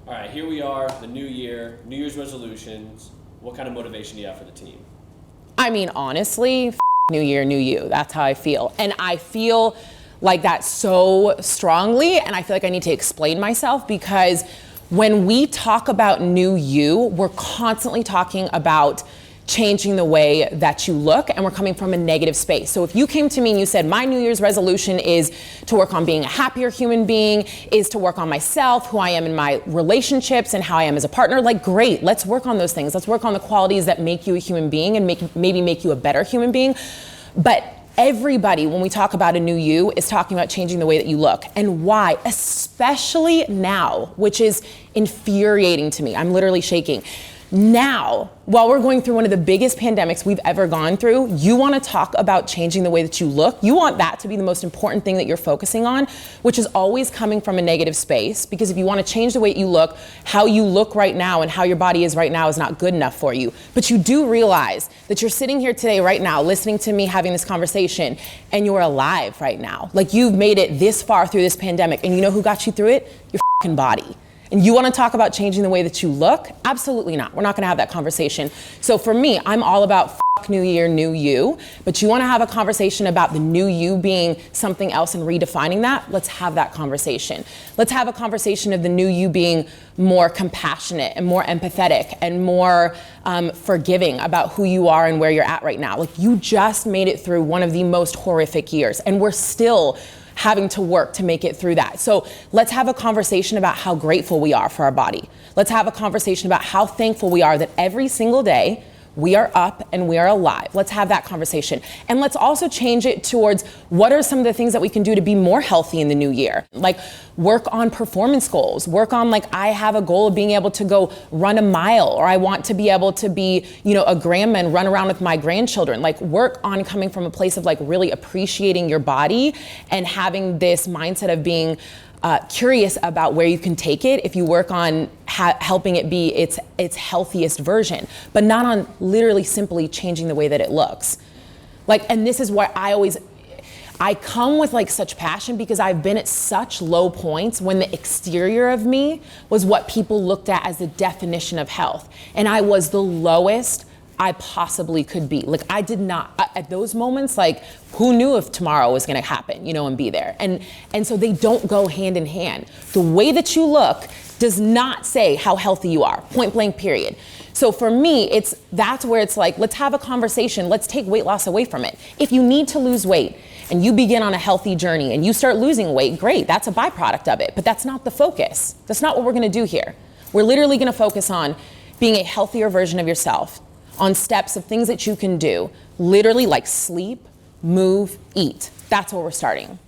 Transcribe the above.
All right, here we are, the new year, New Year's resolutions. What kind of motivation do you have for the team? I mean, honestly, new year, new you. That's how I feel. And I feel like that so strongly, and I feel like I need to explain myself, because when we talk about new you, we're constantly talking about changing the way that you look, and we're coming from a negative space. So if you came to me and you said, my New Year's resolution is to work on being a happier human being, is to work on myself, who I am in my relationships and how I am as a partner, like, great, let's work on those things. Let's work on the qualities that make you a human being and maybe make you a better human being. But everybody, when we talk about a new you, is talking about changing the way that you look. And why? Especially now, which is infuriating to me. I'm literally shaking. Now, while we're going through one of the biggest pandemics we've ever gone through, you want to talk about changing the way that you look. You want that to be the most important thing that you're focusing on, which is always coming from a negative space. Because if you want to change the way you look, how you look right now and how your body is right now is not good enough for you. But you do realize that you're sitting here today right now, listening to me having this conversation, and you're alive right now. Like, you've made it this far through this pandemic, and you know who got you through it? Your fucking body. And you want to talk about changing the way that you look? Absolutely not. We're not going to have that conversation. So for me, I'm all about new year, new you. But you want to have a conversation about the new you being something else and redefining that? Let's have that conversation. Let's have a conversation of the new you being more compassionate and more empathetic and more forgiving about who you are and where you're at right now. Like, you just made it through one of the most horrific years, and we're still having to work to make it through that. So let's have a conversation about how grateful we are for our body. Let's have a conversation about how thankful we are that every single day we are up and we are alive. Let's have that conversation. And let's also change it towards what are some of the things that we can do to be more healthy in the new year. Like, work on performance goals. Work on, like, I have a goal of being able to go run a mile, or I want to be able to be, a grandma and run around with my grandchildren. Like, work on coming from a place of, like, really appreciating your body and having this mindset of being curious about where you can take it if you work on helping it be its healthiest version, but not on literally simply changing the way that it looks. Like, and this is why I come with, like, such passion, because I've been at such low points when the exterior of me was what people looked at as the definition of health. And I was the lowest I possibly could be. Like, I did not, at those moments, like, who knew if tomorrow was gonna happen, and be there. And so they don't go hand in hand. The way that you look does not say how healthy you are, point blank, period. So for me, that's where it's like, let's have a conversation. Let's take weight loss away from it. If you need to lose weight and you begin on a healthy journey and you start losing weight, great, that's a byproduct of it, but that's not the focus. That's not what we're gonna do here. We're literally gonna focus on being a healthier version of yourself, on steps of things that you can do, literally, like sleep, move, eat. That's where we're starting.